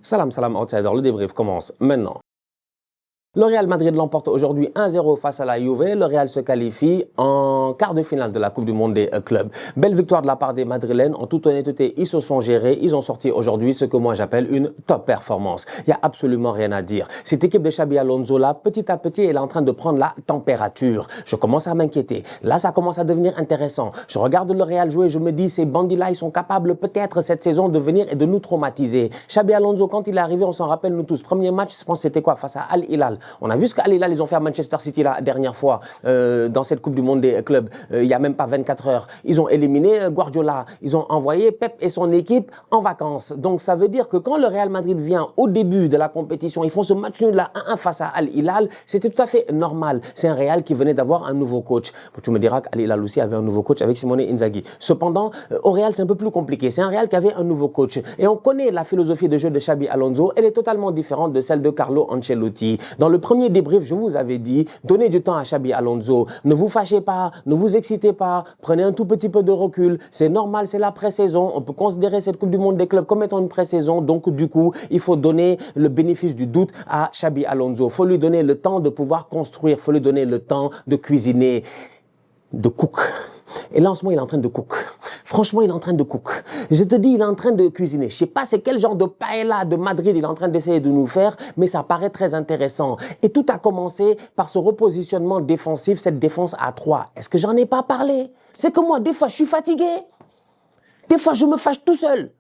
Salam, salam, outsider. Le débrief commence maintenant. Le Real Madrid l'emporte aujourd'hui 1-0 face à la Juve. Le Real se qualifie en quart de finale de la Coupe du Monde des clubs. Belle victoire de la part des Madrilènes. En toute honnêteté, ils se sont gérés. Ils ont sorti aujourd'hui ce que moi j'appelle une top performance. Il n'y a absolument rien à dire. Cette équipe de Xabi Alonso là, petit à petit, elle est en train de prendre la température. Je commence à m'inquiéter. Là, ça commence à devenir intéressant. Je regarde le Real jouer, je me dis, ces bandits-là, ils sont capables peut-être cette saison de venir et de nous traumatiser. Xabi Alonso, quand il est arrivé, on s'en rappelle nous tous. Premier match, je pense que c'était quoi? Face à Al Hilal. On a vu ce qu'Al Hilal ils ont fait à Manchester City la dernière fois dans cette Coupe du Monde des clubs. Il n'y a même pas 24 heures. Ils ont éliminé Guardiola. Ils ont envoyé Pep et son équipe en vacances. Donc ça veut dire que quand le Real Madrid vient au début de la compétition, ils font ce match nul là 1-1 face à Al Hilal. C'était tout à fait normal. C'est un Real qui venait d'avoir un nouveau coach. Tu me diras qu'Al Hilal aussi avait un nouveau coach avec Simone Inzaghi. Cependant, au Real c'est un peu plus compliqué. C'est un Real qui avait un nouveau coach. Et on connaît la philosophie de jeu de Xabi Alonso. Elle est totalement différente de celle de Carlo Ancelotti. Dans le premier débrief, je vous avais dit, donnez du temps à Xabi Alonso. Ne vous fâchez pas, ne vous excitez pas, prenez un tout petit peu de recul. C'est normal, c'est la pré-saison. On peut considérer cette Coupe du Monde des clubs comme étant une pré-saison. Donc, du coup, il faut donner le bénéfice du doute à Xabi Alonso. Il faut lui donner le temps de pouvoir construire. Il faut lui donner le temps de cuisiner, de cook. Et là, en ce moment, il est en train de cook. Franchement, il est en train de cook. Je te dis, il est en train de cuisiner. Je ne sais pas c'est quel genre de paella de Madrid il est en train d'essayer de nous faire, mais ça paraît très intéressant. Et tout a commencé par ce repositionnement défensif, cette défense à 3. Est-ce que j'en ai pas parlé? C'est que moi, des fois, je suis fatigué. Des fois, je me fâche tout seul.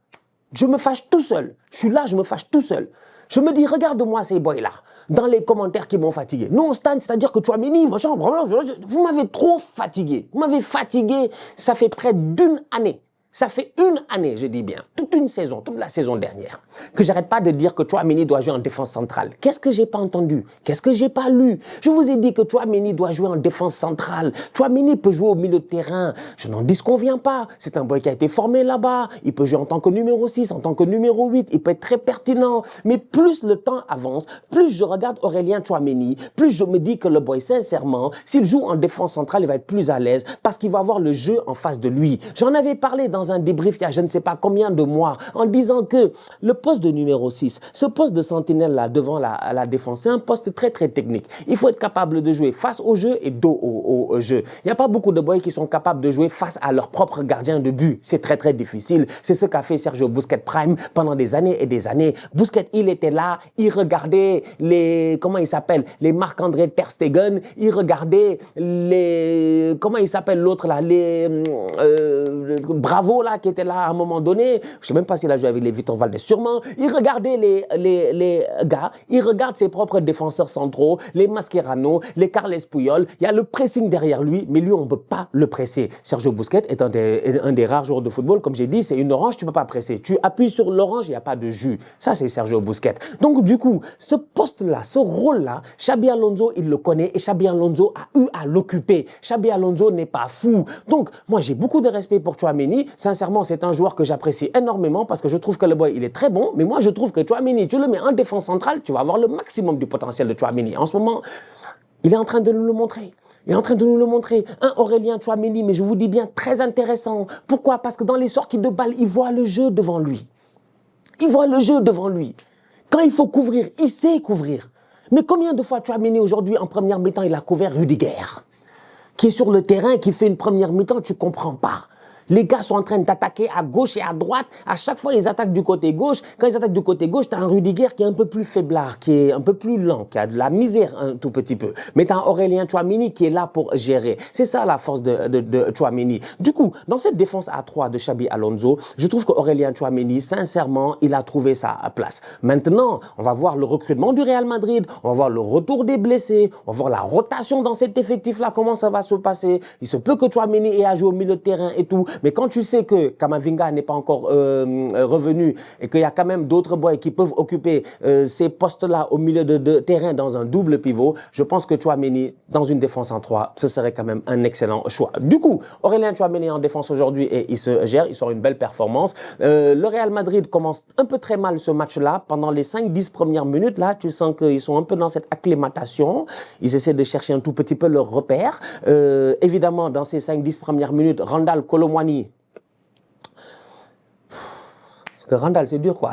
Je me fâche tout seul. Je suis là, je me fâche tout seul. Je me dis, regarde-moi ces boys-là, dans les commentaires qui m'ont fatigué. Non, Stan, c'est-à-dire que tu as Méni, machin, vous m'avez trop fatigué. Vous m'avez fatigué, ça fait près d'une année. Ça fait une année, je dis bien, toute une saison, toute la saison dernière, que j'arrête pas de dire que Tchouaméni doit jouer en défense centrale. Qu'est-ce que j'ai pas entendu? Qu'est-ce que j'ai pas lu? Je vous ai dit que Tchouaméni doit jouer en défense centrale. Tchouaméni peut jouer au milieu de terrain. Je n'en disconviens pas. C'est un boy qui a été formé là-bas. Il peut jouer en tant que numéro 6, en tant que numéro 8. Il peut être très pertinent. Mais plus le temps avance, plus je regarde Aurélien Tchouaméni, plus je me dis que le boy, sincèrement, s'il joue en défense centrale, il va être plus à l'aise parce qu'il va avoir le jeu en face de lui. J'en avais parlé dans un débrief il y a je ne sais pas combien de mois en disant que le poste de numéro 6, ce poste de sentinelle là devant la défense, c'est un poste très très technique. Il faut être capable de jouer face au jeu et dos au jeu. Il n'y a pas beaucoup de boys qui sont capables de jouer face à leur propre gardien de but. C'est très très difficile. C'est ce qu'a fait Sergio Busquets Prime pendant des années et des années. Busquets, il était là, il regardait les, comment il s'appelle, les Marc-André Ter Stegen, il regardait les, comment il s'appelle l'autre là, les Bravo là, qui était là à un moment donné, je ne sais même pas s'il a joué avec les Vitor Valdés, sûrement, il regardait les gars, il regarde ses propres défenseurs centraux, les Mascherano, les Carles Puyol, il y a le pressing derrière lui, mais lui on ne peut pas le presser. Sergio Busquets est un des rares joueurs de football, comme j'ai dit, c'est une orange, tu ne peux pas presser. Tu appuies sur l'orange, il n'y a pas de jus. Ça c'est Sergio Busquets. Donc du coup, ce poste-là, ce rôle-là, Xabi Alonso, il le connaît et Xabi Alonso a eu à l'occuper. Xabi Alonso n'est pas fou. Donc moi j'ai beaucoup de respect pour Tchouaméni. Sincèrement, c'est un joueur que j'apprécie énormément parce que je trouve que le boy, il est très bon. Mais moi, je trouve que Tchouaméni, tu le mets en défense centrale, tu vas avoir le maximum du potentiel de Tchouaméni. En ce moment, il est en train de nous le montrer. Il est en train de nous le montrer. Un Aurélien Tchouaméni, mais je vous dis bien, très intéressant. Pourquoi? Parce que dans les sorties de balle, il voit le jeu devant lui. Il voit le jeu devant lui. Quand il faut couvrir, il sait couvrir. Mais combien de fois Tchouaméni, aujourd'hui, en première mi-temps, il a couvert Rudiger, qui est sur le terrain, qui fait une première mi-temps, tu ne comprends pas. Les gars sont en train d'attaquer à gauche et à droite. À chaque fois, ils attaquent du côté gauche. Quand ils attaquent du côté gauche, tu as un Rudiger qui est un peu plus faiblard, qui est un peu plus lent, qui a de la misère un tout petit peu. Mais tu as Aurélien Tchouaméni qui est là pour gérer. C'est ça la force de Tchouaméni. Du coup, dans cette défense à 3 de Xabi Alonso, je trouve qu'Aurélien Tchouaméni, sincèrement, il a trouvé sa place. Maintenant, on va voir le recrutement du Real Madrid, on va voir le retour des blessés, on va voir la rotation dans cet effectif-là, comment ça va se passer. Il se peut que Tchouaméni ait à jouer au milieu de terrain et tout. Mais quand tu sais que Kamavinga n'est pas encore revenu et qu'il y a quand même d'autres boys qui peuvent occuper ces postes-là au milieu de terrain dans un double pivot, je pense que Tchouaméni, dans une défense en 3, ce serait quand même un excellent choix. Du coup, Aurélien Tchouaméni en défense aujourd'hui et il se gère, il sort une belle performance. Le Real Madrid commence un peu très mal ce match-là. Pendant les 5-10 premières minutes, là, tu sens qu'ils sont un peu dans cette acclimatation. Ils essaient de chercher un tout petit peu leur repère. Évidemment, dans ces 5-10 premières minutes, Randal Kolo Muani, parce que Randal, c'est dur, quoi.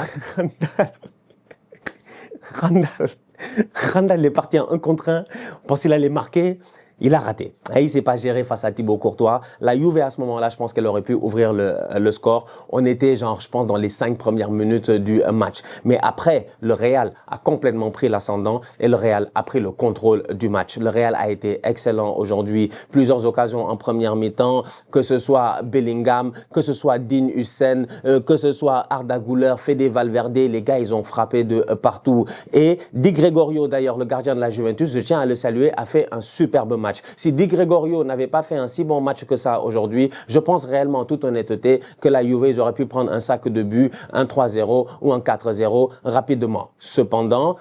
Randall est parti en 1 contre 1. On pensait qu'il allait marquer. Il a raté. Et il ne s'est pas géré face à Thibaut Courtois. La Juve, à ce moment-là, je pense qu'elle aurait pu ouvrir le score. On était, genre, je pense, dans les 5 premières minutes du match. Mais après, le Real a complètement pris l'ascendant et le Real a pris le contrôle du match. Le Real a été excellent aujourd'hui. Plusieurs occasions en première mi-temps, que ce soit Bellingham, que ce soit Dean Huijsen, que ce soit Arda Güler, Fede Valverde. Les gars, ils ont frappé de partout. Et Di Gregorio, d'ailleurs, le gardien de la Juventus, je tiens à le saluer, a fait un superbe match. Si Di Gregorio n'avait pas fait un si bon match que ça aujourd'hui, je pense réellement en toute honnêteté que la Juve, ils auraient pu prendre un sac de but, un 3-0 ou un 4-0 rapidement. Cependant,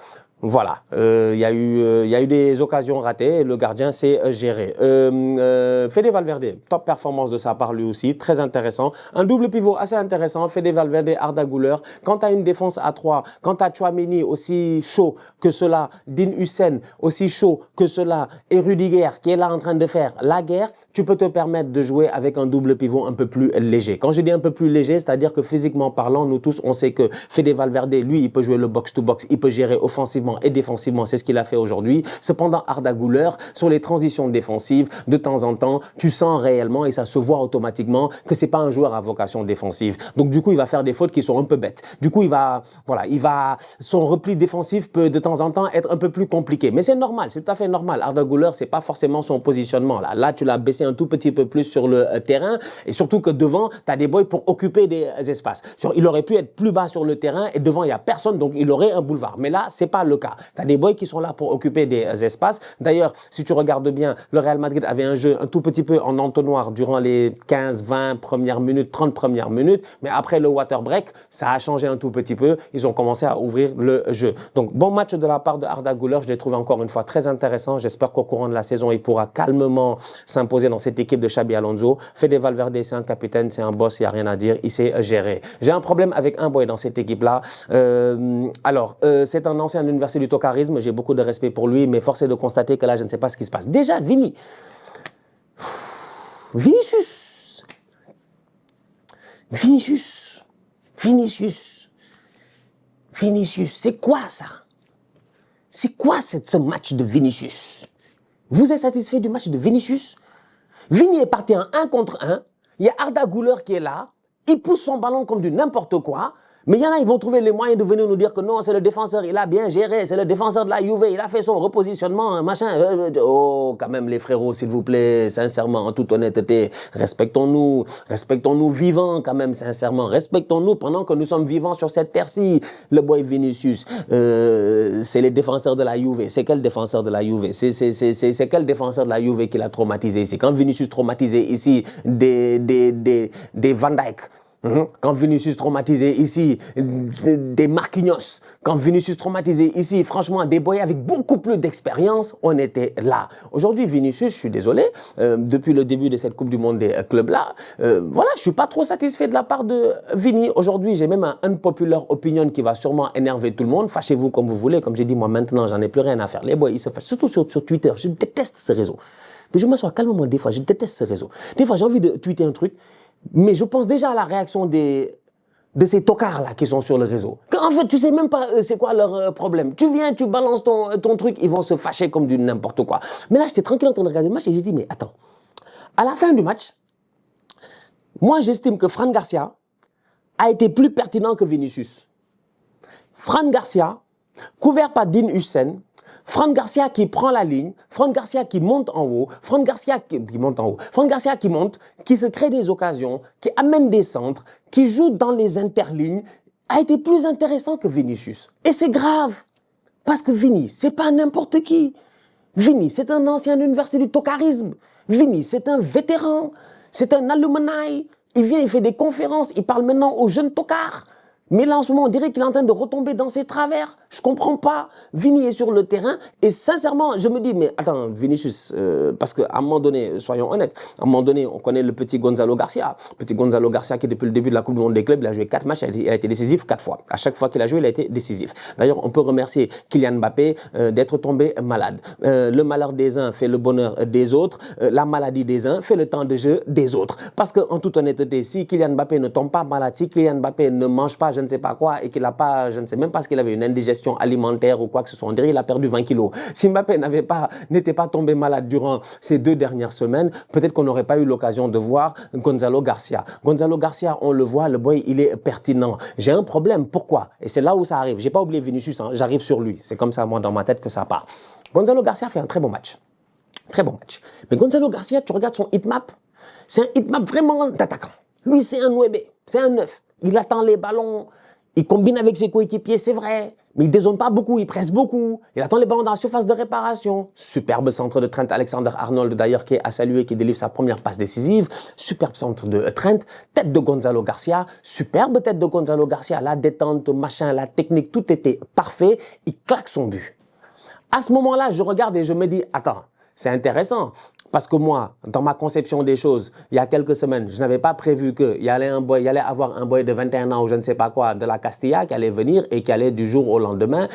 voilà, il y a eu des occasions ratées et le gardien s'est géré. Fede Valverde, top performance de sa part lui aussi, très intéressant. Un double pivot assez intéressant, Fede Valverde, Arda Güler. Quand tu as une défense à 3, quand tu as Tchouaméni aussi chaud que cela, Dean Huijsen aussi chaud que cela, et Rudiger qui est là en train de faire la guerre, tu peux te permettre de jouer avec un double pivot un peu plus léger. Quand je dis un peu plus léger, c'est-à-dire que physiquement parlant, nous tous, on sait que Fede Valverde, lui, il peut jouer le box-to-box, il peut gérer offensivement et défensivement, c'est ce qu'il a fait aujourd'hui. Cependant, Arda Güler, sur les transitions défensives, de temps en temps, tu sens réellement et ça se voit automatiquement que c'est pas un joueur à vocation défensive. Donc du coup, il va faire des fautes qui sont un peu bêtes. Du coup, son repli défensif peut de temps en temps être un peu plus compliqué. Mais c'est normal, c'est tout à fait normal. Arda Güler, c'est pas forcément son positionnement là. Là, tu l'as baissé un tout petit peu plus sur le terrain et surtout que devant, tu as des boys pour occuper des espaces. Genre, il aurait pu être plus bas sur le terrain et devant, il n'y a personne, donc il aurait un boulevard. Mais là, c'est pas le cas. Tu as des boys qui sont là pour occuper des espaces. D'ailleurs, si tu regardes bien, le Real Madrid avait un jeu un tout petit peu en entonnoir durant les 15, 20 premières minutes, 30 premières minutes. Mais après le water break, ça a changé un tout petit peu. Ils ont commencé à ouvrir le jeu. Donc, bon match de la part de Arda Güler. Je l'ai trouvé encore une fois très intéressant. J'espère qu'au courant de la saison, il pourra calmement s'imposer dans cette équipe de Xabi Alonso. Fede Valverde, c'est un capitaine, c'est un boss, il n'y a rien à dire. Il sait gérer. J'ai un problème avec un boy dans cette équipe-là. C'est un ancien de l'université du Tokarisme. J'ai beaucoup de respect pour lui, mais force est de constater que là, je ne sais pas ce qui se passe. Déjà, Vinicius, c'est quoi ça? C'est quoi ce match de Vinicius? Vous êtes satisfait du match de Vinicius? Vini est parti en 1 contre 1. Il y a Arda Güler qui est là. Il pousse son ballon comme du n'importe quoi. Mais il y en a, ils vont trouver les moyens de venir nous dire que non, c'est le défenseur, il a bien géré, c'est le défenseur de la Juve, il a fait son repositionnement, machin. Oh, quand même, les frérots, s'il vous plaît, sincèrement, en toute honnêteté, respectons-nous vivants, quand même, sincèrement. Respectons-nous pendant que nous sommes vivants sur cette terre-ci. Le boy Vinicius, c'est les défenseurs de la Juve. C'est quel défenseur de la Juve? C'est quel défenseur de la Juve qui l'a traumatisé ici? Quand Vinicius traumatisé ici des Van Dijk, quand Vinicius traumatisé ici, des Marquinhos, quand Vinicius traumatisé ici, franchement, des boys avec beaucoup plus d'expérience, on était là. Aujourd'hui, Vinicius, je suis désolé, depuis le début de cette Coupe du Monde des clubs-là, voilà, je suis pas trop satisfait de la part de Vini. Aujourd'hui, j'ai même un unpopular opinion qui va sûrement énerver tout le monde. Fâchez-vous comme vous voulez. Comme j'ai dit, moi, maintenant, j'en ai plus rien à faire. Les boys, ils se fâchent, surtout sur Twitter. Je déteste ce réseau. Mais je m'assois calmement des fois, je déteste ce réseau. Des fois, j'ai envie de tweeter un truc, mais je pense déjà à la réaction de ces tocards-là qui sont sur le réseau. En fait, tu sais même pas c'est quoi leur problème. Tu viens, tu balances ton truc, ils vont se fâcher comme du n'importe quoi. Mais là, j'étais tranquille en train de regarder le match et j'ai dit, mais attends, à la fin du match, moi, j'estime que Fran Garcia a été plus pertinent que Vinicius. Fran Garcia, couvert par Dean Huijsen, Fran Garcia qui prend la ligne, Fran Garcia qui monte en haut, Fran Garcia qui monte, qui se crée des occasions, qui amène des centres, qui joue dans les interlignes, a été plus intéressant que Vinicius. Et c'est grave, parce que Vini, c'est pas n'importe qui. Vini, c'est un ancien de l'université du Tokarisme. Vini, c'est un vétéran, c'est un alumni. Il vient, il fait des conférences, il parle maintenant aux jeunes tocards. Mais là, en ce moment, on dirait qu'il est en train de retomber dans ses travers. Je ne comprends pas. Vini est sur le terrain. Et sincèrement, je me dis, mais attends, Vinicius, parce qu'à un moment donné, soyons honnêtes, à un moment donné, on connaît le petit Gonzalo Garcia. Petit Gonzalo Garcia qui, depuis le début de la Coupe du Monde des clubs, il a joué 4 matchs, il a été décisif 4 fois. À chaque fois qu'il a joué, il a été décisif. D'ailleurs, on peut remercier Kylian Mbappé d'être tombé malade. Le malheur des uns fait le bonheur des autres. La maladie des uns fait le temps de jeu des autres. Parce qu'en toute honnêteté, si Kylian Mbappé ne tombe pas malade, si Kylian Mbappé ne mange pas, je ne sais pas quoi et qu'il n'a pas, je ne sais même pas ce qu'il avait, une indigestion alimentaire ou quoi que ce soit. On dirait qu'il a perdu 20 kilos. Si Mbappé n'était pas tombé malade durant ces 2 dernières semaines, peut-être qu'on n'aurait pas eu l'occasion de voir Gonzalo Garcia. Gonzalo Garcia, on le voit, le boy, il est pertinent. J'ai un problème. Pourquoi? Et c'est là où ça arrive. J'ai pas oublié Vinicius, hein, j'arrive sur lui. C'est comme ça, moi, dans ma tête, que ça part. Gonzalo Garcia fait un très bon match. Très bon match. Mais Gonzalo Garcia, tu regardes son hitmap, c'est un hitmap vraiment d'attaquant. Lui, c'est un 9, c'est un 9. Il attend les ballons, il combine avec ses coéquipiers, c'est vrai, mais il ne dézone pas beaucoup, il presse beaucoup. Il attend les ballons dans la surface de réparation. Superbe centre de Trent Alexander-Arnold, d'ailleurs, qui est à saluer, qui délivre sa première passe décisive. Superbe centre de Trent. Tête de Gonzalo Garcia. Superbe tête de Gonzalo Garcia. La détente, machin, la technique, tout était parfait. Il claque son but. À ce moment-là, je regarde et je me dis, attends, c'est intéressant. Parce que moi, dans ma conception des choses, il y a quelques semaines, je n'avais pas prévu qu'il y allait avoir un boy de 21 ans ou je ne sais pas quoi de la Castilla qui allait venir et qui allait du jour au lendemain,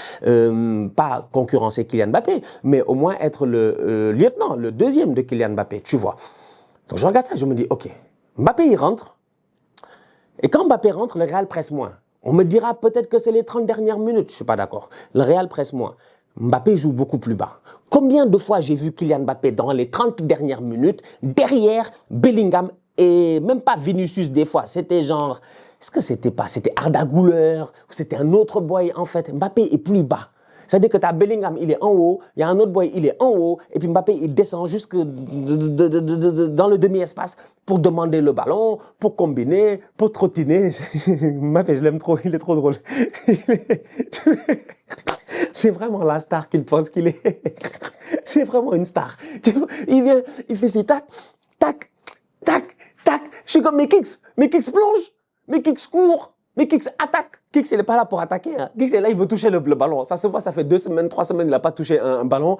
pas concurrencer Kylian Mbappé, mais au moins être le lieutenant, le deuxième de Kylian Mbappé, tu vois. Donc je regarde ça, je me dis, ok, Mbappé il rentre, et quand Mbappé rentre, le Real presse moins. On me dira peut-être que c'est les 30 dernières minutes, je ne suis pas d'accord. Le Real presse moins. Mbappé joue beaucoup plus bas. Combien de fois j'ai vu Kylian Mbappé dans les 30 dernières minutes, derrière Bellingham et même pas Vinicius des fois. C'était genre, est-ce que c'était Arda Güler ou c'était un autre boy en fait. Mbappé est plus bas. C'est-à-dire que tu as Bellingham, il est en haut, il y a un autre boy, il est en haut, et puis Mbappé, il descend jusque dans le demi-espace pour demander le ballon, pour combiner, pour trottiner. Mbappé, je l'aime trop, il est trop drôle. C'est vraiment la star qu'il pense qu'il est. C'est vraiment une star. Il vient, il fait ses tac, tac, tac, tac. Je suis comme, mais Kicks plonge, mais Kicks court, mais Kicks attaque. Kicks, il n'est pas là pour attaquer. Hein. Kicks est là, il veut toucher le ballon. Ça se voit, ça fait 2 semaines, 3 semaines, il n'a pas touché un ballon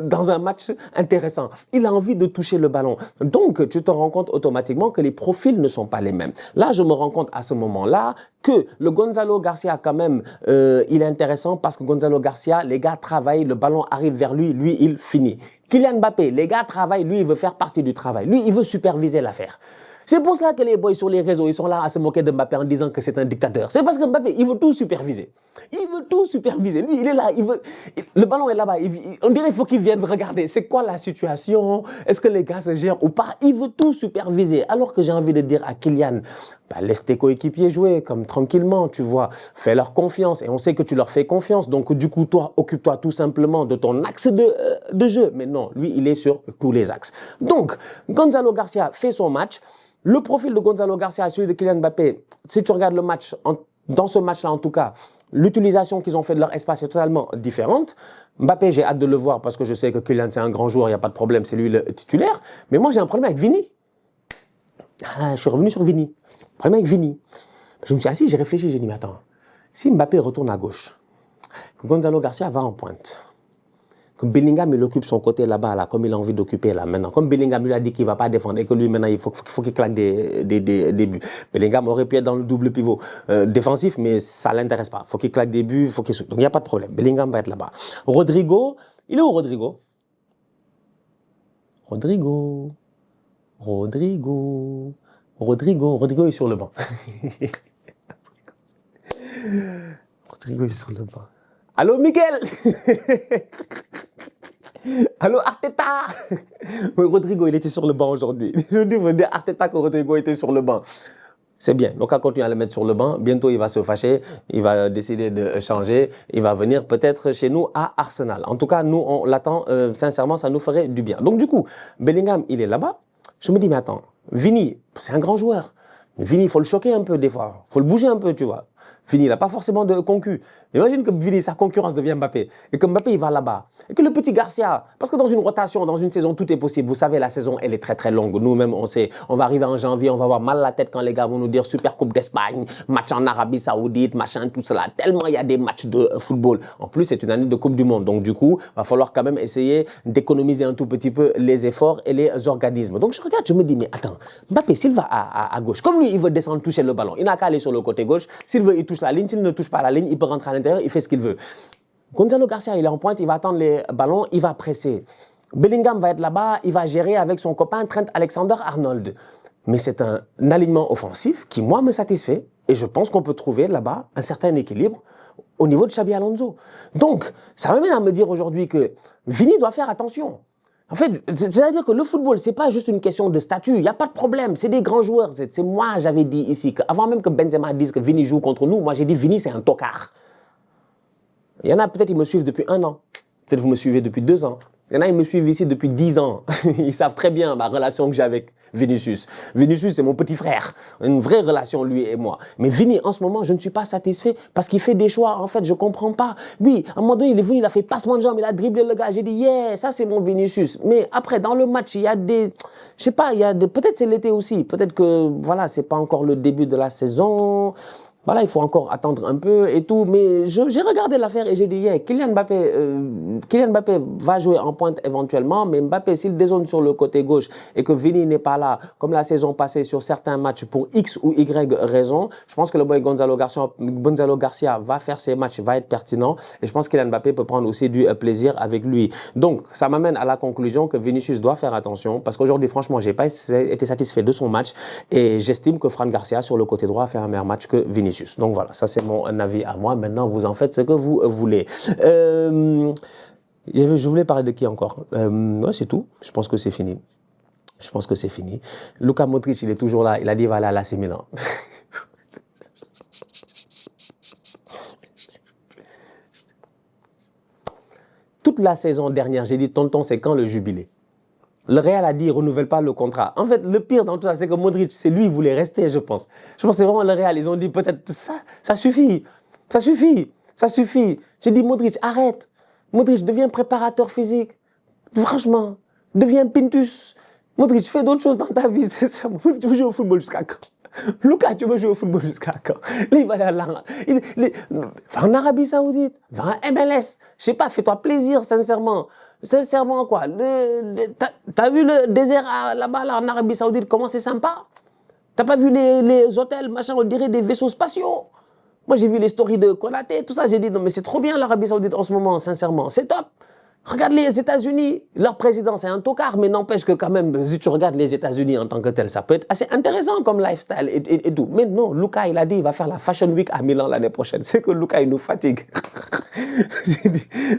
dans un match intéressant. Il a envie de toucher le ballon. Donc, tu te rends compte automatiquement que les profils ne sont pas les mêmes. Là, je me rends compte à ce moment-là que le Gonzalo Garcia, quand même, il est intéressant parce que Gonzalo Garcia, les gars travaillent, le ballon arrive vers lui, lui, il finit. Kylian Mbappé, les gars travaillent, lui, il veut faire partie du travail. Lui, il veut superviser l'affaire. C'est pour cela que les boys sur les réseaux, ils sont là à se moquer de Mbappé en disant que c'est un dictateur. C'est parce que Mbappé, il veut tout superviser. Il veut tout superviser. Lui, il est là, le ballon est là-bas. On dirait qu'il faut qu'il vienne regarder. C'est quoi la situation? Est-ce que les gars se gèrent ou pas? Il veut tout superviser. Alors que j'ai envie de dire à Kylian, bah, laisse tes coéquipiers jouer comme tranquillement, tu vois. Fais-leur confiance. Et on sait que tu leur fais confiance. Donc, du coup, toi, occupe-toi tout simplement de ton axe de jeu. Mais non, lui, il est sur tous les axes. Donc, Gonzalo Garcia fait son match. Le profil de Gonzalo Garcia et celui de Kylian Mbappé, si tu regardes le match, dans ce match-là en tout cas, l'utilisation qu'ils ont fait de leur espace est totalement différente. Mbappé, j'ai hâte de le voir parce que je sais que Kylian, c'est un grand joueur, il n'y a pas de problème, c'est lui le titulaire. Mais moi, j'ai un problème avec Vini. Ah, je suis revenu sur Vini. Problème avec Vini. Je me suis assis, j'ai réfléchi, j'ai dit, mais attends, si Mbappé retourne à gauche, que Gonzalo Garcia va en pointe, que Bellingham, il occupe son côté là-bas, là, comme il a envie d'occuper là maintenant. Comme Bellingham lui a dit qu'il ne va pas défendre et que lui maintenant, il faut qu'il claque des buts. Bellingham aurait pu être dans le double pivot défensif, mais ça ne l'intéresse pas. Il faut qu'il claque des buts, donc il n'y a pas de problème. Bellingham va être là-bas. Rodrigo, il est où Rodrigo? Rodrigo est sur le banc. Rodrigo est sur le banc. Allô, Miguel. Allô, Arteta. Oui, Rodrigo, il était sur le banc aujourd'hui. Je dis à Arteta que Rodrigo était sur le banc. C'est bien. Donc, on continue à le mettre sur le banc. Bientôt, il va se fâcher. Il va décider de changer. Il va venir peut-être chez nous à Arsenal. En tout cas, nous, on l'attend. Sincèrement, ça nous ferait du bien. Donc, du coup, Bellingham, il est là-bas. Je me dis, mais attends, Vini, c'est un grand joueur. Mais Vini, il faut le choquer un peu des fois. Il faut le bouger un peu, tu vois. Vini, il n'a pas forcément de concu. Imagine que Vini, sa concurrence devient Mbappé. Et que Mbappé, il va là-bas. Et que le petit Garcia, parce que dans une rotation, dans une saison, tout est possible. Vous savez, la saison, elle est très, très longue. Nous-mêmes, on sait, on va arriver en janvier, on va avoir mal à la tête quand les gars vont nous dire Super Coupe d'Espagne, match en Arabie Saoudite, machin, tout cela. Tellement il y a des matchs de football. En plus, c'est une année de Coupe du Monde. Donc, du coup, il va falloir quand même essayer d'économiser un tout petit peu les efforts et les organismes. Donc, je regarde, je me dis, mais attends, Mbappé, s'il va à gauche, comme lui, il veut descendre, toucher le ballon, il n'a qu'à aller sur le côté gauche. S'il veut, il touche la ligne. S'il ne touche pas la ligne, il peut rentrer à l'intérieur, il fait ce qu'il veut. Gonzalo Garcia, il est en pointe, il va attendre les ballons, il va presser. Bellingham va être là-bas, il va gérer avec son copain Trent Alexander-Arnold. Mais c'est un alignement offensif qui, moi, me satisfait. Et je pense qu'on peut trouver là-bas un certain équilibre au niveau de Xabi Alonso. Donc, ça m'amène à me dire aujourd'hui que Vini doit faire attention. En fait, c'est-à-dire que le football, c'est pas juste une question de statut. Il n'y a pas de problème. C'est des grands joueurs. C'est moi, j'avais dit ici, avant même que Benzema dise que Vini joue contre nous, moi, j'ai dit Vini, c'est un tocard. Il y en a peut-être, ils me suivent depuis 1 an. Peut-être vous me suivez depuis 2 ans. Il y en a, ils me suivent ici depuis 10 ans. Ils savent très bien ma relation que j'ai avec Vinicius. Vinicius, c'est mon petit frère. Une vraie relation, lui et moi. Mais Vini, en ce moment, je ne suis pas satisfait parce qu'il fait des choix. En fait, je ne comprends pas. Oui, à un moment donné, il est venu, il a fait passement de jambes, il a dribblé le gars. J'ai dit, yeah, ça, c'est mon Vinicius. Mais après, dans le match, il y a des... Je sais pas, il y a des... Peut-être c'est l'été aussi. Peut-être que, voilà, c'est pas encore le début de la saison. Voilà, il faut encore attendre un peu et tout. Mais j'ai regardé l'affaire et j'ai dit, yeah, Kylian Mbappé va jouer en pointe éventuellement, mais Mbappé, s'il dézone sur le côté gauche et que Vini n'est pas là, comme la saison passée sur certains matchs pour X ou Y raison, je pense que le boy Gonzalo Garcia va faire ses matchs, va être pertinent. Et je pense que Kylian Mbappé peut prendre aussi du plaisir avec lui. Donc, ça m'amène à la conclusion que Vinicius doit faire attention parce qu'aujourd'hui, franchement, je n'ai pas été satisfait de son match et j'estime que Fran Garcia, sur le côté droit, a fait un meilleur match que Vinicius. Donc voilà, ça c'est mon avis à moi. Maintenant, vous en faites ce que vous voulez. Je voulais parler de qui encore? Ouais, c'est tout. Je pense que c'est fini. Je pense que c'est fini. Luka Modric, il est toujours là. Il a dit, va aller à l'AC Milan. Toute la saison dernière, j'ai dit, tonton, c'est quand le jubilé? Le Real a dit, il ne renouvelle pas le contrat. En fait, le pire dans tout ça, c'est que Modric, c'est lui qui voulait rester, je pense. Je pense que c'est vraiment le Real. Ils ont dit, peut-être, ça suffit. Ça suffit. Ça suffit. J'ai dit, Modric, arrête. Modric, deviens préparateur physique. Franchement, deviens Pintus. Modric, fais d'autres choses dans ta vie. Tu veux jouer au football jusqu'à quand? Luka, tu veux jouer au football jusqu'à quand? Là, il va aller va en Arabie Saoudite, va en MLS. Je sais pas, fais-toi plaisir, sincèrement. Sincèrement, quoi. T'as vu le désert là-bas, là, en Arabie Saoudite, comment c'est sympa? T'as pas vu les hôtels, machin, on dirait des vaisseaux spatiaux? Moi, j'ai vu les stories de Konaté, tout ça. J'ai dit, non, mais c'est trop bien l'Arabie Saoudite en ce moment, sincèrement. C'est top. Regarde les États-Unis, leur président c'est un tocard, mais n'empêche que quand même, si tu regardes les États-Unis en tant que tel, ça peut être assez intéressant comme lifestyle et tout. Mais non, Luka, il a dit, il va faire la Fashion Week à Milan l'année prochaine. C'est que Luka, il nous fatigue.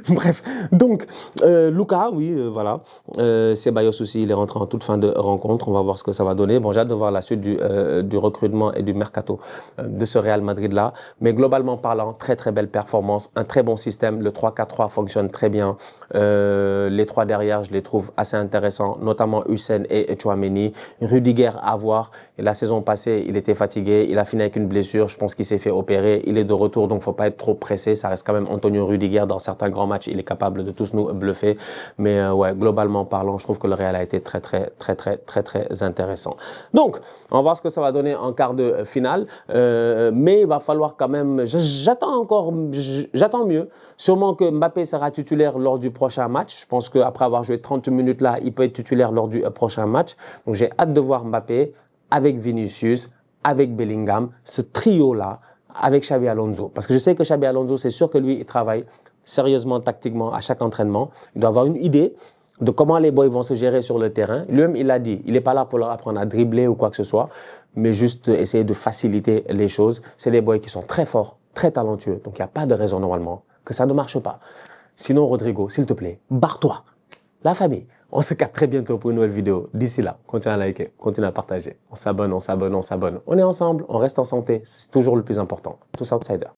Bref, donc, Luka, oui, voilà. Ceballos aussi, il est rentré en toute fin de rencontre. On va voir ce que ça va donner. Bon, j'ai hâte de voir la suite du recrutement et du mercato de ce Real Madrid-là. Mais globalement parlant, très très belle performance, un très bon système. Le 3-4-3 fonctionne très bien. Les 3 derrière, je les trouve assez intéressants, notamment Hussein et Tchouaméni. Rudiger à voir. Et la saison passée, il était fatigué. Il a fini avec une blessure. Je pense qu'il s'est fait opérer. Il est de retour, donc il ne faut pas être trop pressé. Ça reste quand même Antonio Rudiger. Dans certains grands matchs, il est capable de tous nous bluffer. Mais ouais, globalement parlant, je trouve que le Real a été très intéressant. Donc, on va voir ce que ça va donner en quart de finale. Mais il va falloir quand même... J'attends mieux. Sûrement que Mbappé sera titulaire lors du prochain match. Je pense qu'après avoir joué 30 minutes là, il peut être titulaire lors du prochain match. Donc j'ai hâte de voir Mbappé avec Vinicius, avec Bellingham, ce trio-là, avec Xabi Alonso. Parce que je sais que Xabi Alonso, c'est sûr que lui, il travaille sérieusement, tactiquement, à chaque entraînement. Il doit avoir une idée de comment les boys vont se gérer sur le terrain. Lui-même, il l'a dit, il n'est pas là pour leur apprendre à dribbler ou quoi que ce soit, mais juste essayer de faciliter les choses. C'est des boys qui sont très forts, très talentueux. Donc il n'y a pas de raison normalement que ça ne marche pas. Sinon, Rodrigo, s'il te plaît, barre-toi. La famille, on se capte très bientôt pour une nouvelle vidéo. D'ici là, continue à liker, continue à partager. On s'abonne, on s'abonne, on s'abonne. On est ensemble, on reste en santé. C'est toujours le plus important. Tous outsiders.